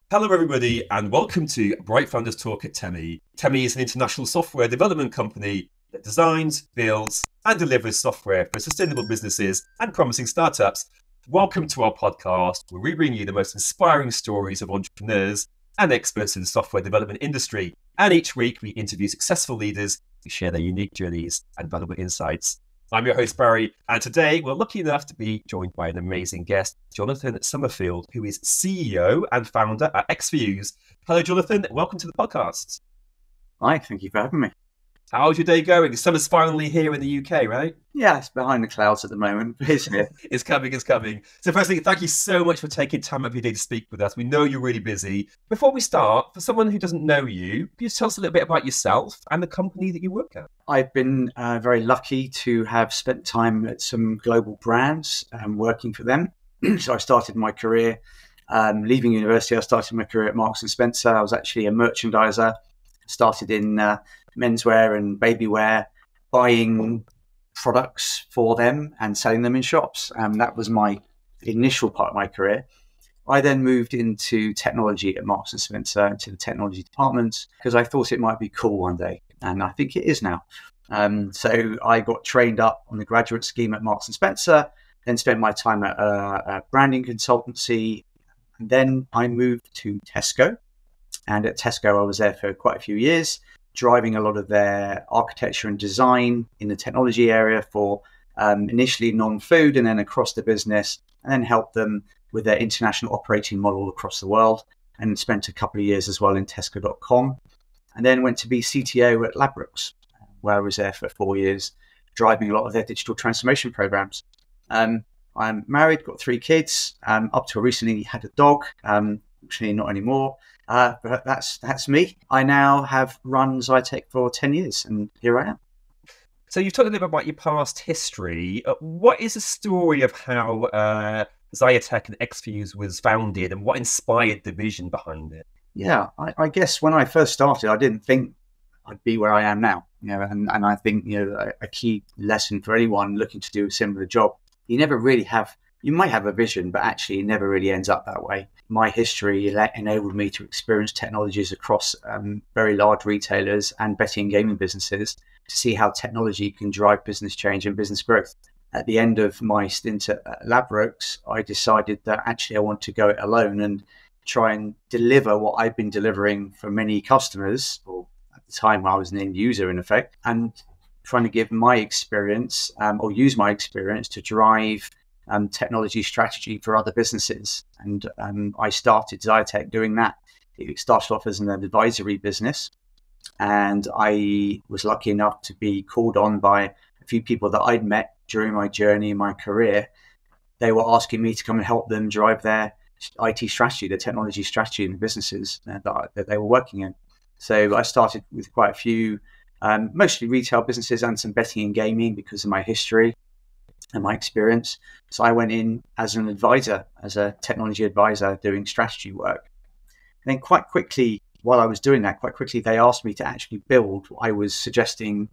Hello, everybody, and welcome to Bright Founders Talk at Temi. Temi is an international software development company that designs, builds, and delivers software for sustainable businesses and promising startups. Welcome to our podcast, where we bring you the most inspiring stories of entrepreneurs and experts in the software development industry. And each week, we interview successful leaders who share their unique journeys and valuable insights. I'm your host, Barry, and today we're lucky enough to be joined by an amazing guest, Jonathan Summerfield, who is CEO and founder at XViews. Hello, Jonathan. Welcome to the podcast. Hi, thank you for having me. How's your day going? The summer's finally here in the UK, right? Yeah, it's behind the clouds at the moment, but it's here. It's coming. So firstly, thank you so much for taking time out of your day to speak with us. We know you're really busy. Before we start, for someone who doesn't know you, can you tell us a little bit about yourself and the company that you work at? I've been very lucky to have spent time at some global brands working for them. So I started my career, leaving university, I started my career at Marks and Spencer. I was actually a merchandiser, started in menswear and babywear, buying products for them and selling them in shops. That was my initial part of my career. I then moved into technology at Marks and Spencer, into the technology department, because I thought it might be cool one day, and I think it is now. So I got trained up on the graduate scheme at Marks and Spencer, then spent my time at a branding consultancy, and then I moved to Tesco. And at Tesco, I was there for quite a few years, driving a lot of their architecture and design in the technology area for initially non-food and then across the business, and then helped them with their international operating model across the world, and spent a couple of years as well in Tesco.com. And then went to be CTO at Ladbrokes, where I was there for 4 years, driving a lot of their digital transformation programs. I'm married, got 3 kids, up till recently had a dog, actually not anymore. But that's me. I now have run Zytec for 10 years, and here I am. So you've talked a little bit about your past history. What is the story of how Zytec and XViews was founded, and what inspired the vision behind it? Yeah, I guess when I first started, I didn't think I'd be where I am now. And I think a key lesson for anyone looking to do a similar job, you never really have. You might have a vision, but actually it never really ends up that way. My history enabled me to experience technologies across very large retailers and betting and gaming businesses to see how technology can drive business change and business growth. At the end of my stint at Ladbrokes, I decided that actually I want to go it alone and try and deliver what I've been delivering for many customers, or at the time I was an end user in effect, and trying to give my experience or use my experience to drive technology strategy for other businesses. And I started Zytec doing that. It started off as an advisory business, and I was lucky enough to be called on by a few people that I'd met during my journey in my career. They were asking me to come and help them drive their IT strategy, the technology strategy in the businesses that they were working in. So I started with quite a few, mostly retail businesses and some betting and gaming because of my history and my experience. So I went in as an advisor, as a technology advisor doing strategy work. And then quite quickly, while I was doing that, they asked me to actually build what I was suggesting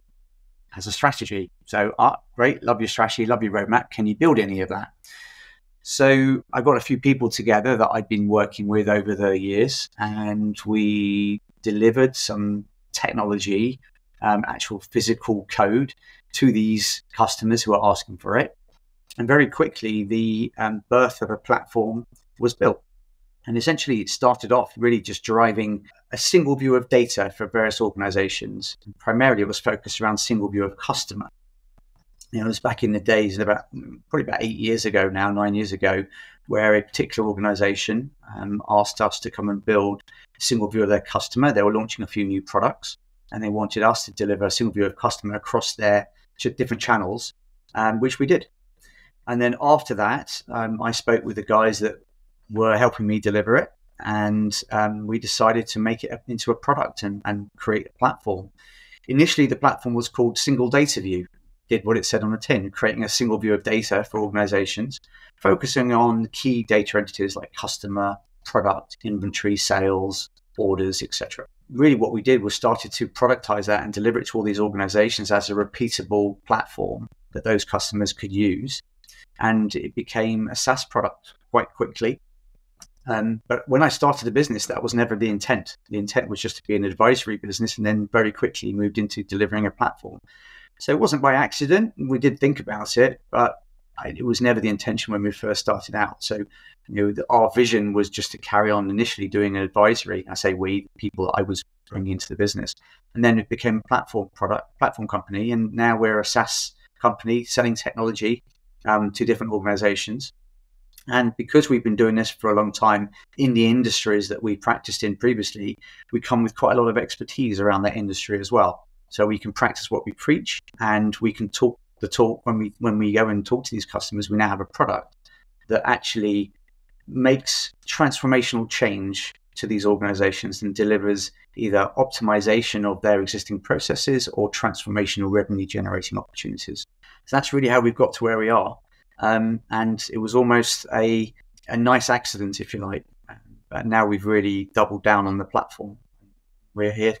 as a strategy. So, great, love your strategy, love your roadmap. Can you build any of that? So I got a few people together that I'd been working with over the years, and we delivered some technology, actual physical code to these customers who are asking for it. And very quickly, the birth of a platform was built. And essentially, it started off really just driving a single view of data for various organizations. And primarily, it was focused around single view of customer. It was back in the days, probably about 8 years ago now, 9 years ago, where a particular organization asked us to come and build a single view of their customer. They were launching a few new products, and they wanted us to deliver a single view of customer across their different channels, which we did. And then after that, I spoke with the guys that were helping me deliver it, and we decided to make it into a product and create a platform. Initially, the platform was called Single Data View. Did what it said on the tin, creating a single view of data for organizations, focusing on key data entities like customer, product, inventory, sales, orders, etc. Really what we did was started to productize that and deliver it to all these organizations as a repeatable platform that those customers could use. And it became a SaaS product quite quickly. But when I started the business, that was never the intent. The intent was just to be an advisory business, and then very quickly moved into delivering a platform. So it wasn't by accident. We did think about it, but it was never the intention when we first started out. So, our vision was just to carry on initially doing an advisory. I say we, the people that I was bringing into the business, and then it became a platform company, and now we're a SaaS company selling technology to different organizations. And because we've been doing this for a long time in the industries that we practiced in previously, we come with quite a lot of expertise around that industry as well. So we can practice what we preach, and we can talk the talk when we go and talk to these customers. We now have a product that actually makes transformational change to these organizations and delivers either optimization of their existing processes or transformational revenue generating opportunities. So that's really how we've got to where we are. And it was almost a nice accident, if you like. But now we've really doubled down on the platform. We're here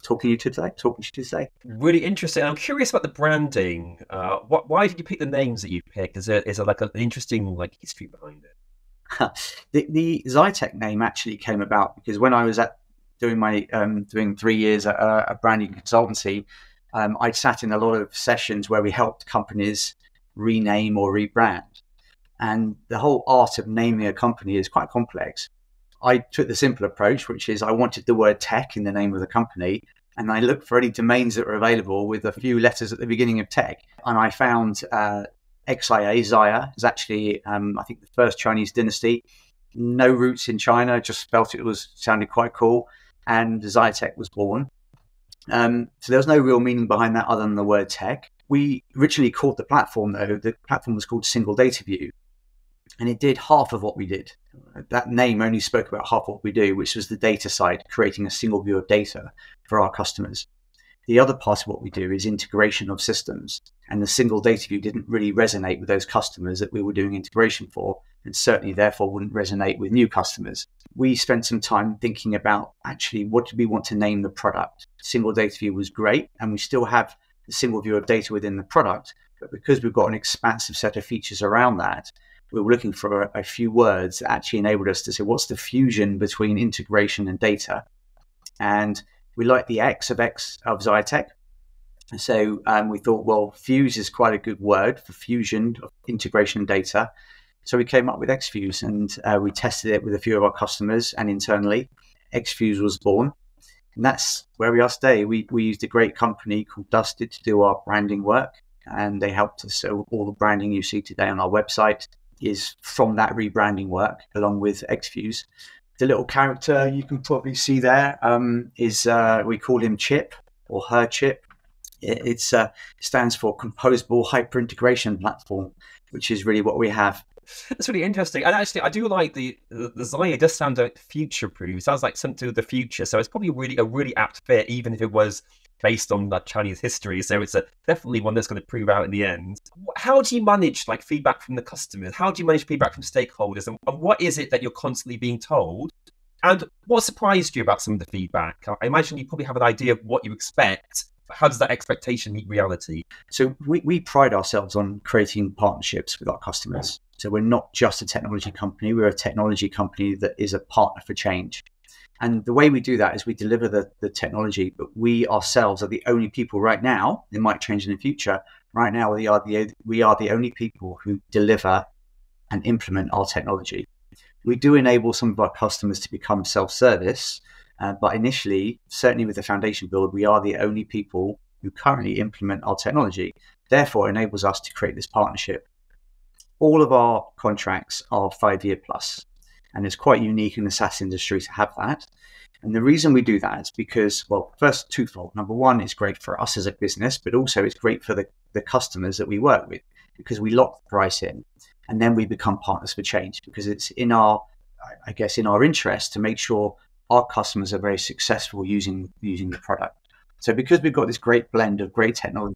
talking to you today. Really interesting. I'm curious about the branding. Why did you pick the names that you picked? Is there like an interesting history behind it? The Zytec name actually came about because when I was doing 3 years at a branding consultancy, I'd sat in a lot of sessions where we helped companies rename or rebrand. And the whole art of naming a company is quite complex. I took the simple approach, which is I wanted the word tech in the name of the company, and I looked for any domains that were available with a few letters at the beginning of tech. And I found XIA, Xia, is actually, I think, the first Chinese dynasty. No roots in China, just felt it sounded quite cool. And Zytec was born. So there was no real meaning behind that other than the word tech. We originally called the platform was called Single Data View, and it did half of what we did. That name only spoke about half of what we do, which was the data side, creating a single view of data for our customers. The other part of what we do is integration of systems, and the Single Data View didn't really resonate with those customers that we were doing integration for, and certainly therefore wouldn't resonate with new customers. We spent some time thinking about actually what did we want to name the product. Single Data View was great, and we still have the single view of data within the product, but because we've got an expansive set of features around that, we were looking for a few words that actually enabled us to say, what's the fusion between integration and data? And we like the X of Zytec. So we thought, well, fuse is quite a good word for fusion of integration and data. So we came up with XFuse, and we tested it with a few of our customers and internally. XFuse was born. And that's where we are today. We used a great company called Dusted to do our branding work, and they helped us. So all the branding you see today on our website is from that rebranding work, along with XFuse. The little character you can probably see there is we call him Chip or her Chip. It stands for Composable Hyper Integration Platform, which is really what we have. That's really interesting. And actually, I do like the Xia does sound like future-proof. It sounds like something to do with the future. So it's probably a really apt fit, even if it was based on that Chinese history. So it's definitely one that's going to prove out in the end. How do you manage feedback from the customers? How do you manage feedback from stakeholders? And what is it that you're constantly being told? And what surprised you about some of the feedback? I imagine you probably have an idea of what you expect. How does that expectation meet reality? So we pride ourselves on creating partnerships with our customers. So we're not just a technology company, we're a technology company that is a partner for change. And the way we do that is we deliver the technology, but we ourselves are the only people right now, it might change in the future, right now we are the only people who deliver and implement our technology. We do enable some of our customers to become self-service, but initially, certainly with the foundation build, we are the only people who currently implement our technology. Therefore, it enables us to create this partnership. All of our contracts are 5-year plus, and it's quite unique in the SaaS industry to have that. And the reason we do that is because, well, first, twofold. Number one, it's great for us as a business, but also it's great for the customers that we work with, because we lock the price in, and then we become partners for change, because it's in our interest to make sure our customers are very successful using the product. So because we've got this great blend of great technology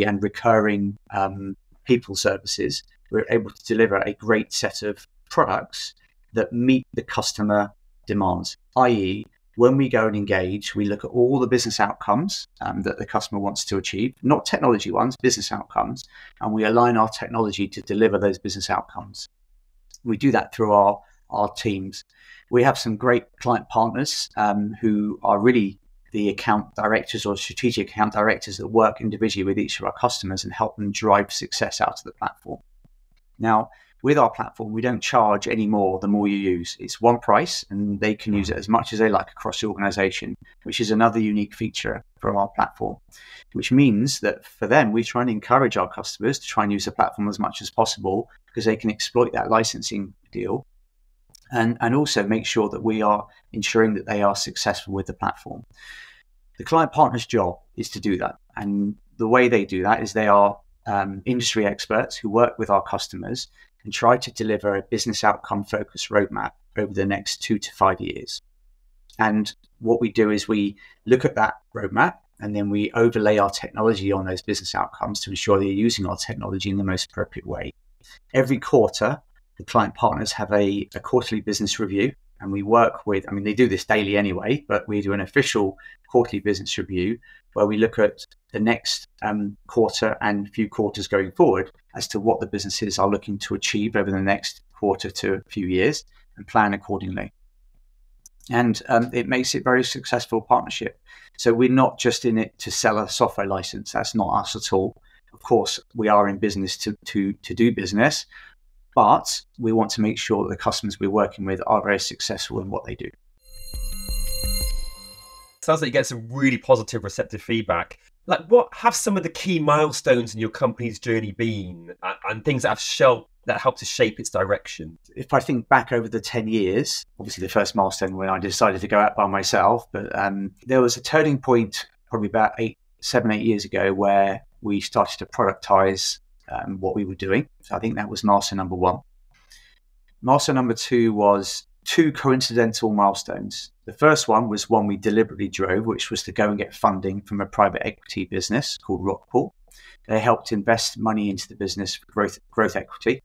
and recurring people services, we're able to deliver a great set of products that meet the customer demands, i.e., when we go and engage, we look at all the business outcomes that the customer wants to achieve, not technology ones, business outcomes, and we align our technology to deliver those business outcomes. We do that through our our teams. We have some great client partners who are really the account directors or strategic account directors that work individually with each of our customers and help them drive success out of the platform. Now, with our platform, we don't charge any more the more you use. It's one price and they can use it as much as they like across the organization, which is another unique feature from our platform, which means that for them, we try and encourage our customers to try and use the platform as much as possible because they can exploit that licensing deal and also make sure that we are ensuring that they are successful with the platform. The client partner's job is to do that. And the way they do that is they are industry experts who work with our customers and try to deliver a business outcome focused roadmap over the next 2 to 5 years. And what we do is we look at that roadmap and then we overlay our technology on those business outcomes to ensure they're using our technology in the most appropriate way. Every quarter, the client partners have a quarterly business review, and we work with, they do this daily anyway, but we do an official quarterly business review where we look at the next quarter and few quarters going forward as to what the businesses are looking to achieve over the next quarter to a few years and plan accordingly. And it makes it a very successful partnership. So we're not just in it to sell a software license. That's not us at all. Of course, we are in business to do business, but we want to make sure that the customers we're working with are very successful in what they do. Sounds like you get some really positive, receptive feedback. Like, what have some of the key milestones in your company's journey been, and things that have helped to shape its direction? If I think back over the 10 years, obviously the first milestone when I decided to go out by myself, but there was a turning point probably about 7, 8 years ago where we started to productize what we were doing. So I think that was milestone number 1. Milestone number 2 was 2 coincidental milestones. The first one was one we deliberately drove, which was to go and get funding from a private equity business called Rockpool. They helped invest money into the business for growth equity.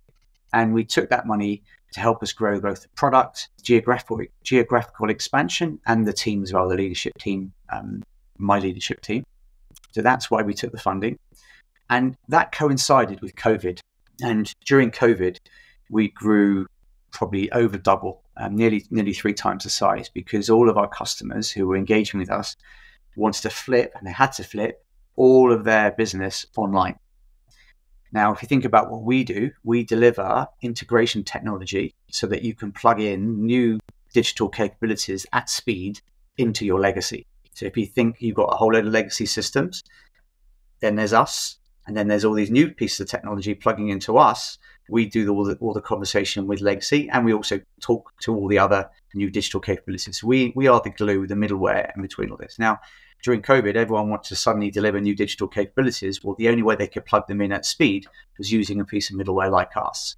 And we took that money to help us grow both the product, geographical expansion, and the team as well, the leadership team, my leadership team. So that's why we took the funding. And that coincided with COVID. And during COVID, we grew probably over double, nearly 3 times the size, because all of our customers who were engaging with us wanted to flip, and they had to flip all of their business online. Now, if you think about what we do, we deliver integration technology so that you can plug in new digital capabilities at speed into your legacy. So if you think you've got a whole load of legacy systems, then there's us, and then there's all these new pieces of technology plugging into us. We do all the conversation with legacy, and we also talk to all the other new digital capabilities. We are the glue, the middleware in between all this. Now, during COVID, everyone wanted to suddenly deliver new digital capabilities. Well, the only way they could plug them in at speed was using a piece of middleware like us.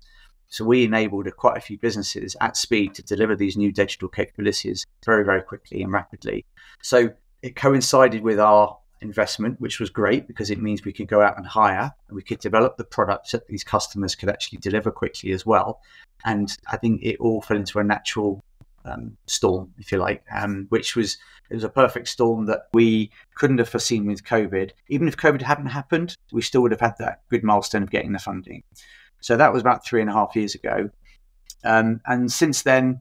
So we enabled quite a few businesses at speed to deliver these new digital capabilities very, very quickly and rapidly. So it coincided with our investment, which was great because it means we could go out and hire, and we could develop the products that these customers could actually deliver quickly as well. And I think it all fell into a natural storm, if you like, which was a perfect storm that we couldn't have foreseen with COVID. Even if COVID hadn't happened, we still would have had that good milestone of getting the funding. So that was about 3.5 years ago. And since then,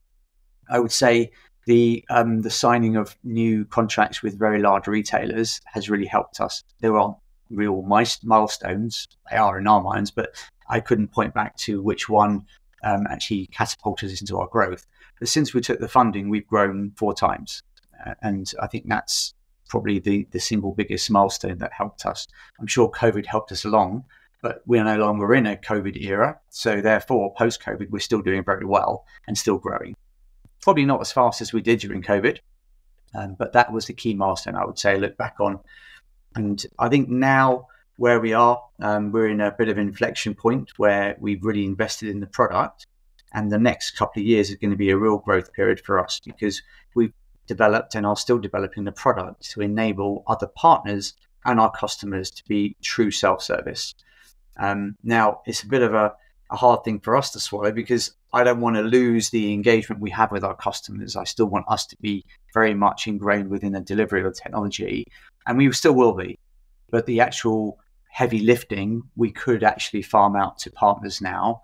I would say the signing of new contracts with very large retailers has really helped us. There aren't real milestones. They are in our minds, but I couldn't point back to which one actually catapulted us into our growth. But since we took the funding, we've grown 4 times. And I think that's probably the single biggest milestone that helped us. I'm sure COVID helped us along, but we're no longer in a COVID era. So therefore, post-COVID, we're still doing very well and still growing. Probably not as fast as we did during COVID, but that was the key milestone, I would say, look back on. And I think now where we are, we're in a bit of an inflection point where we've really invested in the product. And the next couple of years is going to be a real growth period for us because we've developed and are still developing the product to enable other partners and our customers to be true self-service. Now, it's a bit of a hard thing for us to swallow because I don't want to lose the engagement we have with our customers. I still want us to be very much ingrained within the delivery of technology, and we still will be. But the actual heavy lifting, we could actually farm out to partners now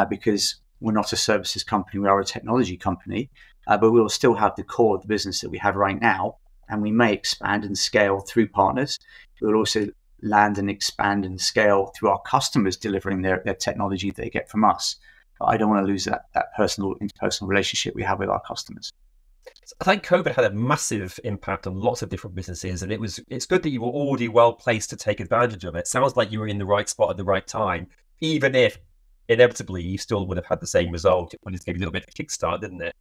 because we're not a services company, we are a technology company, but we will still have the core of the business that we have right now, and we may expand and scale through partners. We'll also land and expand and scale through our customers delivering their technology they get from us. But I don't want to lose that personal, interpersonal relationship we have with our customers. I think COVID had a massive impact on lots of different businesses, and it's good that you were already well placed to take advantage of it. Sounds like you were in the right spot at the right time, even if inevitably you still would have had the same result. It just gave you a little bit of a kickstart, didn't it?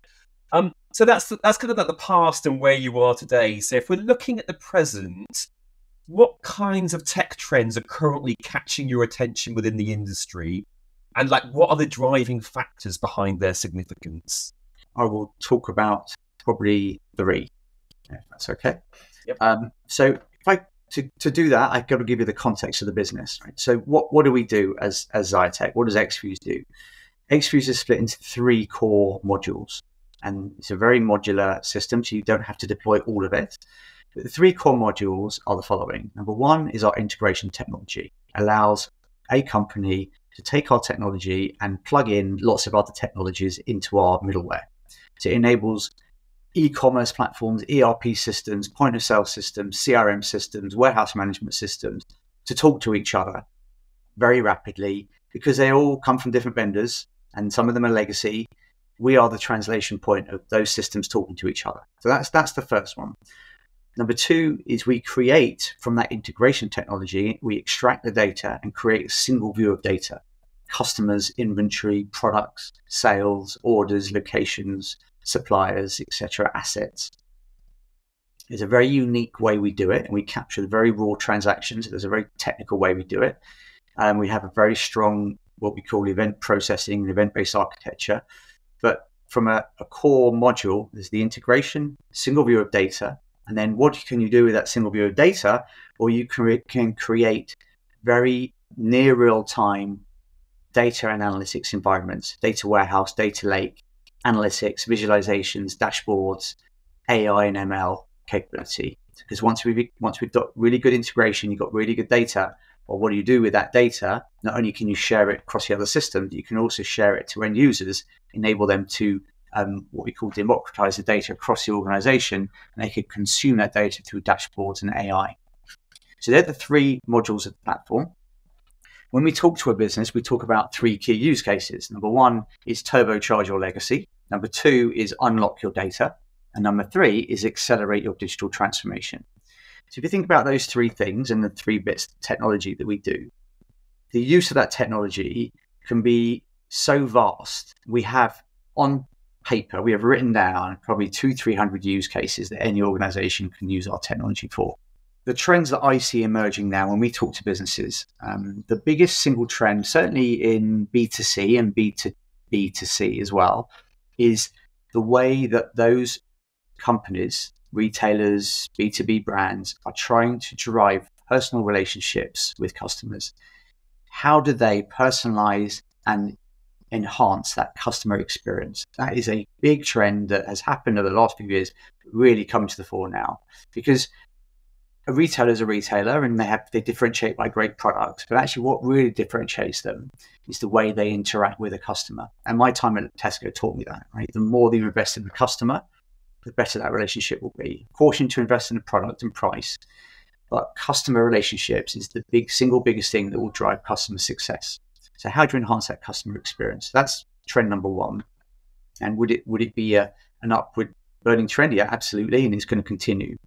So that's kind of like the past and where you are today. So if we're looking at the present, what kinds of tech trends are currently catching your attention within the industry, and like what are the driving factors behind their significance? I will talk about probably 3, if that's okay. Yep. So to do that, I've got to give you the context of the business. Right? So what do we do as Xiaotech? What does XFuse do? XFuse is split into 3 core modules, and it's a very modular system, so you don't have to deploy all of it. But the 3 core modules are the following. Number 1 is our integration technology. It allows a company to take our technology and plug in lots of other technologies into our middleware. So it enables e-commerce platforms, ERP systems, point of sale systems, CRM systems, warehouse management systems to talk to each other very rapidly, because they all come from different vendors and some of them are legacy. We are the translation point of those systems talking to each other. So that's the first one. Number 2 is we create from that integration technology, we extract the data and create a single view of data: customers, inventory, products, sales, orders, locations, suppliers, etc., assets. It's a very unique way we do it, and we capture the very raw transactions. There's a very technical way we do it. We have a very strong, what we call event processing and event-based architecture. But from a core module, there's the integration, single view of data, and then what can you do with that single view of data? Or you can create very near real-time data and analytics environments, data warehouse, data lake, analytics, visualizations, dashboards, AI and ML capability. Because once we've got really good integration, you've got really good data, well, what do you do with that data? Not only can you share it across the other systems, you can also share it to end users, enable them to what we call democratize the data across the organization, and they could consume that data through dashboards and AI. So they're the 3 modules of the platform. When we talk to a business, we talk about 3 key use cases. Number 1 is turbocharge your legacy. Number 2 is unlock your data. And number 3 is accelerate your digital transformation. So if you think about those 3 things and the 3 bits of technology that we do, the use of that technology can be so vast. We have on paper, we have written down probably 200-300 use cases that any organization can use our technology for. The trends that I see emerging now when we talk to businesses, the biggest single trend, certainly in B2C and B2B2C as well, is the way that those companies, retailers, B2B brands are trying to drive personal relationships with customers. How do they personalize and enhance that customer experience? That is a big trend that has happened over the last few years, really coming to the fore now, because a retailer is a retailer and they differentiate by great products, but actually what really differentiates them is the way they interact with a customer. And my time at Tesco taught me that, right? The more that you invest in the customer, the better that relationship will be. Caution to invest in the product and price, but customer relationships is the single biggest thing that will drive customer success. So how do you enhance that customer experience? That's trend number 1. And would it be an upward burning trend? Yeah, absolutely. And it's going to continue.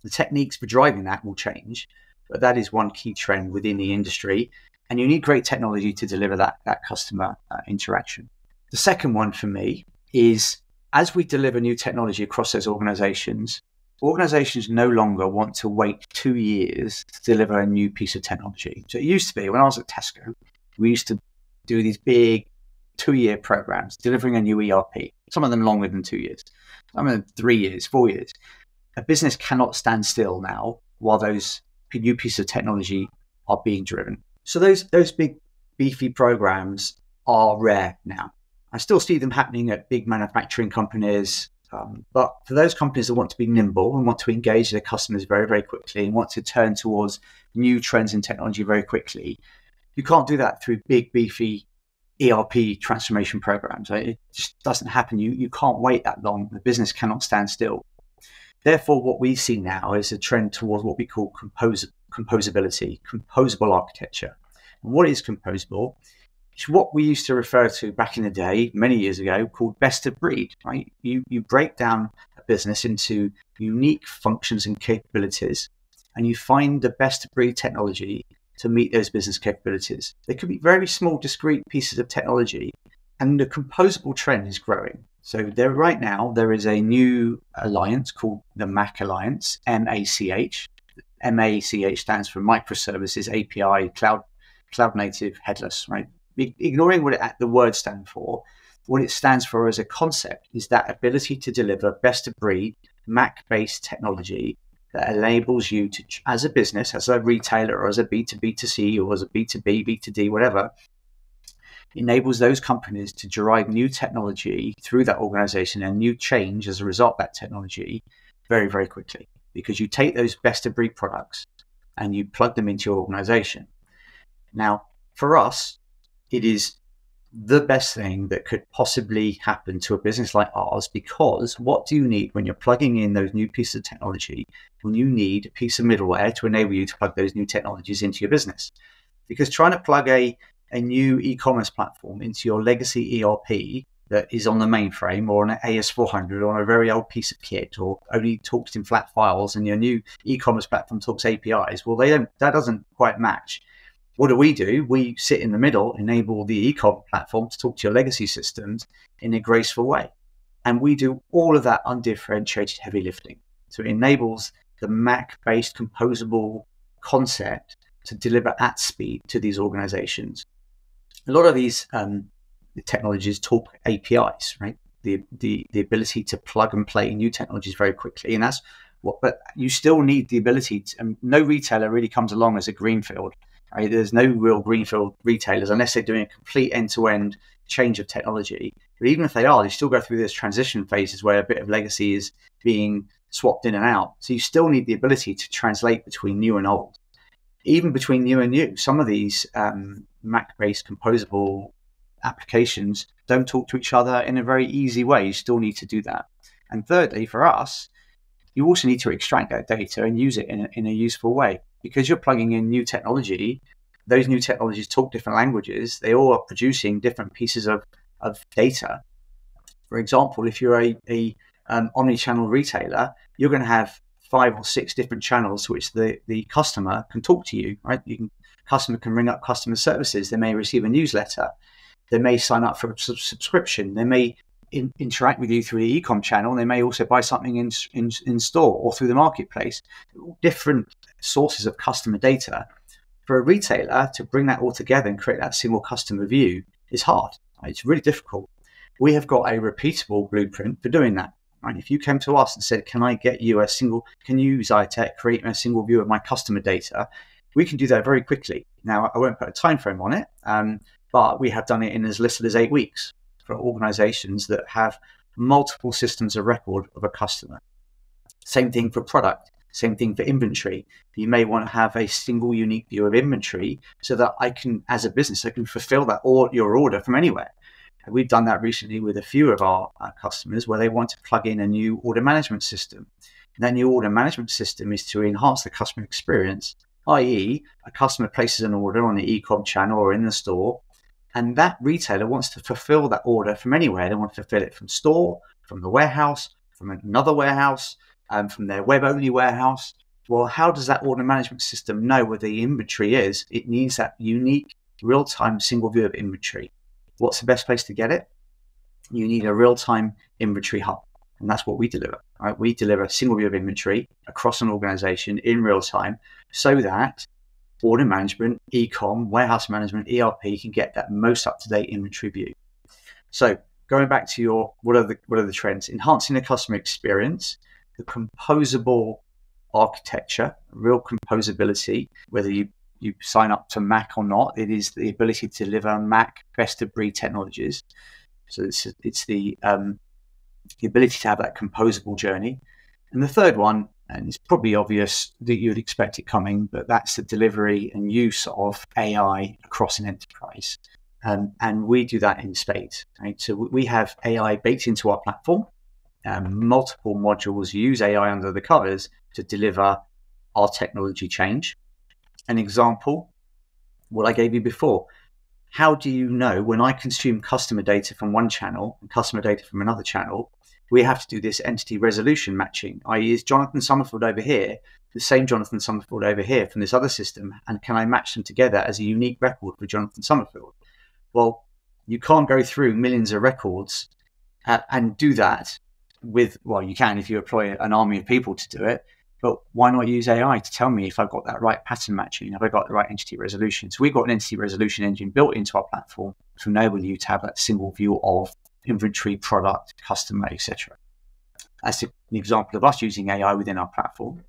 The techniques for driving that will change, but that is one key trend within the industry. And you need great technology to deliver that customer interaction. The second one for me is, as we deliver new technology across those organizations no longer want to wait 2 years to deliver a new piece of technology. So it used to be, when I was at Tesco, we used to do these big 2-year programs, delivering a new ERP, some of them longer than 2 years, some of them 3 years, 4 years. A business cannot stand still now while those new pieces of technology are being driven. So those big beefy programs are rare now. I still see them happening at big manufacturing companies, but for those companies that want to be nimble and want to engage their customers very, very quickly and want to turn towards new trends in technology very quickly, you can't do that through big beefy ERP transformation programs. Right? It just doesn't happen. You can't wait that long. The business cannot stand still. Therefore, what we see now is a trend towards what we call composability, composable architecture. And what is composable? It's what we used to refer to back in the day, many years ago, called best of breed. Right? You break down a business into unique functions and capabilities, and you find the best of breed technology to meet those business capabilities. They could be very small, discrete pieces of technology, and the composable trend is growing. So right now, there is a new alliance called the MACH Alliance, MACH. MACH stands for Microservices, API, Cloud Native, Headless, right? Ignoring what the words stand for, what it stands for as a concept is that ability to deliver best of breed, MACH-based technology that enables you to, as a business, as a retailer, or as a B2B2C, or as a B2B, B2D, whatever, enables those companies to derive new technology through that organization and new change as a result of that technology very, very quickly. Because you take those best of breed products and you plug them into your organization. Now, for us, it is the best thing that could possibly happen to a business like ours, because what do you need when you're plugging in those new pieces of technology? When you need a piece of middleware to enable you to plug those new technologies into your business. Because trying to plug a new e-commerce platform into your legacy ERP that is on the mainframe or on an AS400 or on a very old piece of kit, or only talks in flat files, and your new e-commerce platform talks APIs, well, that doesn't quite match. What do? We sit in the middle, enable the e-com platform to talk to your legacy systems in a graceful way. And we do all of that undifferentiated heavy lifting. So it enables the MACH-based composable concept to deliver at speed to these organizations. A lot of these technologies talk APIs, right? The ability to plug and play new technologies very quickly. And but you still need the ability to, and no retailer really comes along as a greenfield. Right? There's no real greenfield retailers unless they're doing a complete end-to-end change of technology. But even if they are, they still go through this transition phases where a bit of legacy is being swapped in and out. So you still need the ability to translate between new and old. Even between new and new, some of these Mac-based composable applications don't talk to each other in a very easy way. You still need to do that. And thirdly, for us, you also need to extract that data and use it in a useful way. Because you're plugging in new technology, those new technologies talk different languages. They all are producing different pieces of data. For example, if you're a omni-channel retailer, you're going to have 5 or 6 different channels to which the customer can talk to you, right? Customer can ring up customer services. They may receive a newsletter. They may sign up for a subscription. They may interact with you through the e-com channel. They may also buy something in store or through the marketplace. Different sources of customer data. For a retailer to bring that all together and create that single customer view is hard. It's really difficult. We have got a repeatable blueprint for doing that. Right? If you came to us and said, can you, Zytec, create a single view of my customer data? We can do that very quickly. Now, I won't put a time frame on it, but we have done it in as little as 8 weeks for organizations that have multiple systems of record of a customer. Same thing for product, same thing for inventory. You may want to have a single unique view of inventory so that I can, as a business, I can fulfill that or your order from anywhere. And we've done that recently with a few of our customers where they want to plug in a new order management system. And that new order management system is to enhance the customer experience, i.e. a customer places an order on the e-com channel or in the store, and that retailer wants to fulfill that order from anywhere. They want to fulfill it from store, from the warehouse, from another warehouse, from their web-only warehouse. Well, how does that order management system know where the inventory is? It needs that unique real-time single view of inventory. What's the best place to get it? You need a real-time inventory hub, and that's what we deliver. Right? We deliver a single view of inventory across an organization in real time so that order management, e-com, warehouse management, ERP can get that most up-to-date inventory view. So going back to your, what are the trends? Enhancing the customer experience, the composable architecture, real composability, whether you sign up to MACH or not, it is the ability to deliver MACH best-of-breed technologies. So it's the ability to have that composable journey. And the third one, and it's probably obvious that you'd expect it coming, but that's the delivery and use of AI across an enterprise. And we do that in spades. Right? So we have AI baked into our platform. Multiple modules use AI under the covers to deliver our technology change. An example, what I gave you before. How do you know when I consume customer data from one channel and customer data from another channel, we have to do this entity resolution matching, i.e. is Jonathan Summerfield over here the same Jonathan Summerfield over here from this other system, and can I match them together as a unique record for Jonathan Summerfield? Well, you can't go through millions of records and do that well, you can if you employ an army of people to do it, but why not use AI to tell me if I've got that right pattern matching, have I got the right entity resolution? So we've got an entity resolution engine built into our platform to enable you to have that single view of inventory, product, customer, etc. That's an example of us using AI within our platform.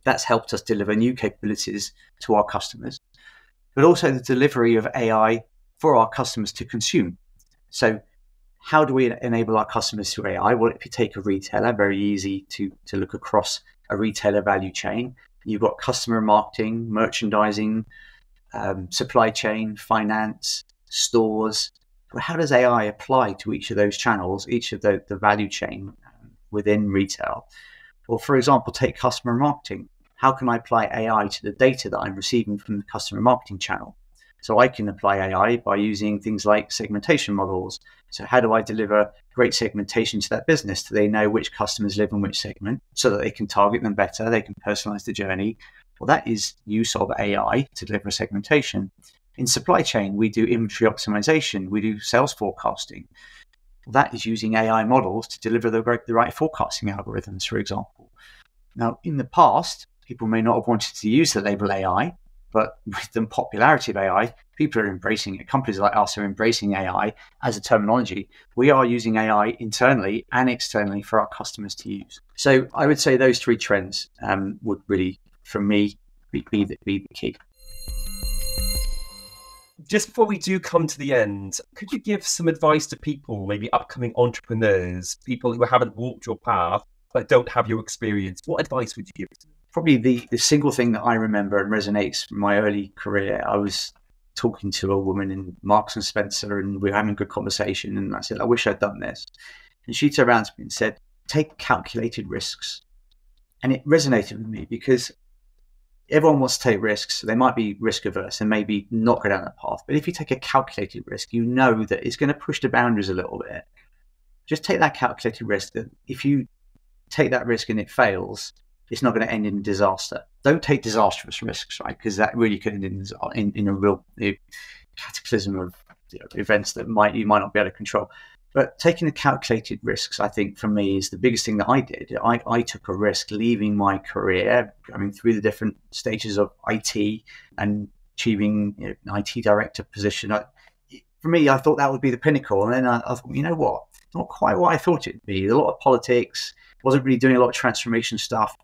That's helped us deliver new capabilities to our customers, but also the delivery of AI for our customers to consume. So how do we enable our customers through AI? Well, if you take a retailer, very easy to look across a retailer value chain. You've got customer marketing, merchandising, supply chain, finance, stores. How does AI apply to each of those channels, each of the value chain within retail? Well, for example, take customer marketing. How can I apply AI to the data that I'm receiving from the customer marketing channel? So I can apply AI by using things like segmentation models. So how do I deliver great segmentation to that business? Do they know which customers live in which segment so that they can target them better? They can personalize the journey. Well, that is use of AI to deliver segmentation. In supply chain, we do inventory optimization. We do sales forecasting. Well, that is using AI models to deliver the right forecasting algorithms, for example. Now, in the past, people may not have wanted to use the label AI, but with the popularity of AI, people are embracing it. Companies like us are embracing AI as a terminology. We are using AI internally and externally for our customers to use. So I would say those three trends would really, for me, be the key. Just before we do come to the end, could you give some advice to people, maybe upcoming entrepreneurs, people who haven't walked your path, but don't have your experience? What advice would you give to them? Probably the single thing that I remember and resonates from my early career, I was talking to a woman in Marks and Spencer and we were having a good conversation, and I said, I wish I'd done this. And she turned around to me and said, take calculated risks. And it resonated with me because everyone wants to take risks. They might be risk averse and maybe not go down that path. But if you take a calculated risk, you know that it's going to push the boundaries a little bit. Just take that calculated risk that if you take that risk and it fails, it's not going to end in disaster. Don't take disastrous risks, right? Because that really could end in a real cataclysm of events that you might not be able to control. But taking the calculated risks, I think, for me, is the biggest thing that I did. I took a risk leaving my career, going through the different stages of IT and achieving an IT director position. For me, I thought that would be the pinnacle. And then I thought, you know what? Not quite what I thought it'd be. A lot of politics, wasn't really doing a lot of transformation stuff.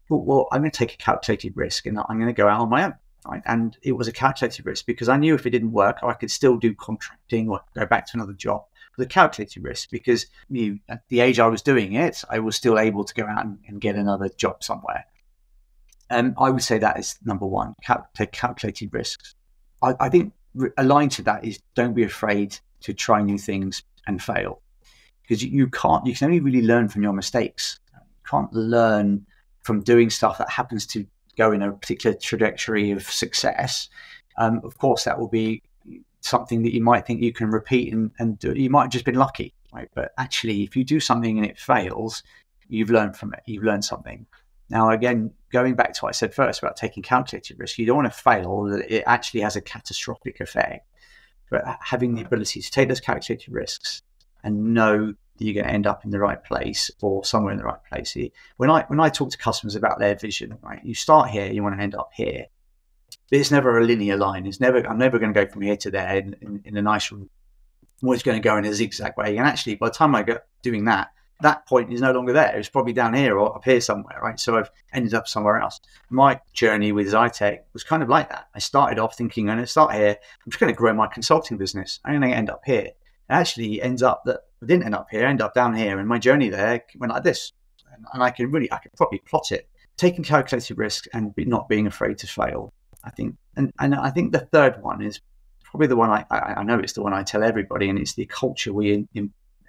Well, I'm going to take a calculated risk and I'm going to go out on my own. Right? And it was a calculated risk because I knew if it didn't work, I could still do contracting or go back to another job. It was a calculated risk because at the age I was doing it, I was still able to go out and get another job somewhere. And I would say that is number one, take calculated risks. I think aligned to that is don't be afraid to try new things and fail, because you can only really learn from your mistakes. You can't learn from doing stuff that happens to go in a particular trajectory of success. Of course, that will be something that you might think you can repeat and do. You might have just been lucky, right? But actually, if you do something and it fails, you've learned from it. You've learned something. Now, again, going back to what I said first about taking calculated risk, you don't want to fail that it actually has a catastrophic effect. But having the ability to take those calculated risks and know that you're going to end up in the right place or somewhere in the right place. When I talk to customers about their vision, right, you start here, you want to end up here. But it's never a linear line. I'm never going to go from here to there in a nice room. I'm always going to go in a zigzag way. And actually, by the time I get doing that point is no longer there. It's probably down here or up here somewhere, right? So I've ended up somewhere else. My journey with Zytec was kind of like that. I started off thinking, I'm going to start here. I'm just going to grow my consulting business. I'm going to end up here. It actually ends up that I didn't end up here. I ended up down here. And my journey there went like this. And I could probably plot it. Taking calculated risks and not being afraid to fail, I think. And I think the third one is probably the one I know it's the one I tell everybody, and it's the culture we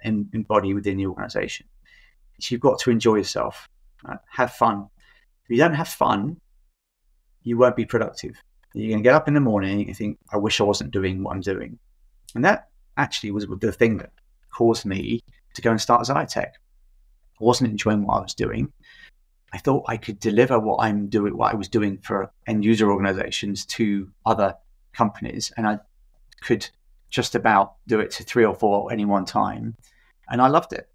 embody within the organization. So you've got to enjoy yourself, right? Have fun. If you don't have fun, you won't be productive. You're going to get up in the morning and think, I wish I wasn't doing what I'm doing. And that actually was the thing that caused me to go and start Xiatec. I wasn't enjoying what I was doing. I thought I could deliver what I was doing for end user organizations to other companies, and I could just about do it to 3 or 4 at any one time. And I loved it.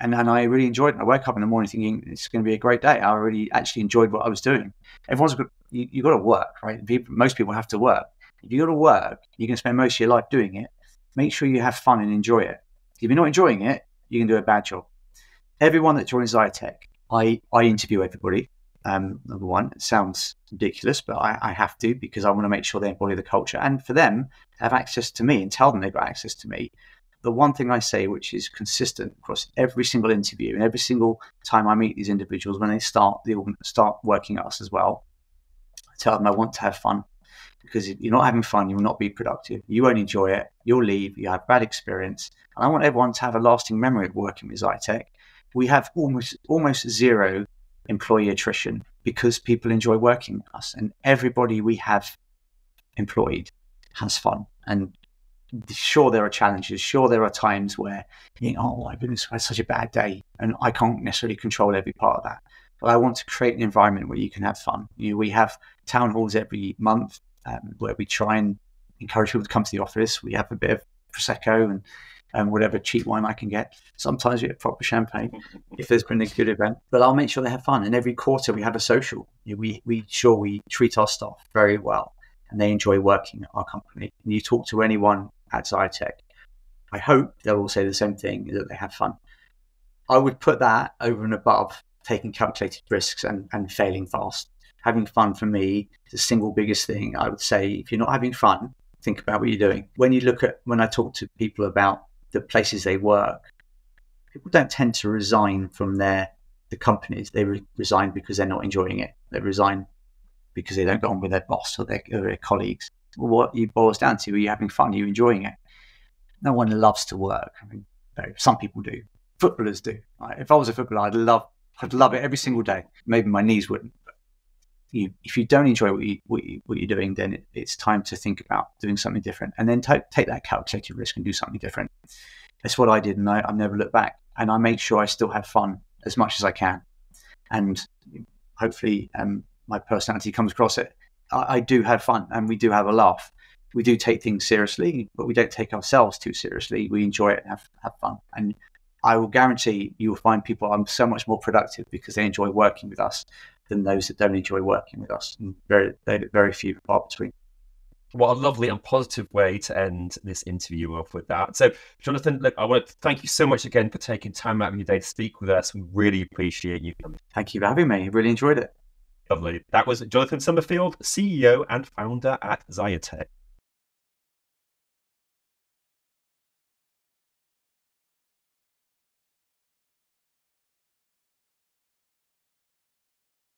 And I really enjoyed it. I woke up in the morning thinking it's going to be a great day. I really actually enjoyed what I was doing. Everyone's got, you got to work, right? Most people have to work. If you got to work, you can spend most of your life doing it. Make sure you have fun and enjoy it. If you're not enjoying it, you can do a bad job. Everyone that joins Xiatec, I interview everybody. Number one, it sounds ridiculous, but I have to, because I want to make sure they embody the culture, and for them to have access to me and tell them they've got access to me. The one thing I say, which is consistent across every single interview and every single time I meet these individuals when they start working at us as well, I tell them I want to have fun, because if you're not having fun, you will not be productive. You won't enjoy it. You'll leave. You have bad experience. And I want everyone to have a lasting memory of working with Xiatec. We have almost zero employee attrition because people enjoy working with us, and everybody we have employed has fun. And sure, there are challenges. Sure, there are times where you think, oh my goodness, I had such a bad day, and I can't necessarily control every part of that. But I want to create an environment where you can have fun. We have town halls every month where we try and encourage people to come to the office. We have a bit of Prosecco and whatever cheap wine I can get. Sometimes we have proper champagne if there's been a good event. But I'll make sure they have fun. And every quarter we have a social. We treat our staff very well, and they enjoy working at our company. And you talk to anyone at Xiatec, I hope they'll all say the same thing, that they have fun. I would put that over and above taking calculated risks and failing fast. Having fun for me is the single biggest thing. I would say if you're not having fun, think about what you're doing. When I talk to people about the places they work, people don't tend to resign from the companies. They resign because they're not enjoying it. They resign because they don't get on with their boss or their colleagues. Well, what it boils down to, are you having fun? Are you enjoying it? No one loves to work. I mean, some people do. Footballers do. Right? If I was a footballer, I'd love it every single day. Maybe my knees wouldn't. But if you don't enjoy what you're doing, then it's time to think about doing something different, and then take that calculated risk and do something different. That's what I did, and I've never looked back. And I make sure I still have fun as much as I can, and hopefully my personality comes across it. I do have fun, and we do have a laugh. We do take things seriously, but we don't take ourselves too seriously. We enjoy it and have fun. And I will guarantee you will find people are so much more productive because they enjoy working with us than those that don't enjoy working with us. And very few are between. What a lovely and positive way to end this interview off with that. So, Jonathan, look, I want to thank you so much again for taking time out of your day to speak with us. We really appreciate you. Thank you for having me. I really enjoyed it. Lovely. That was Jonathan Summerfield, CEO and founder at Xiatec.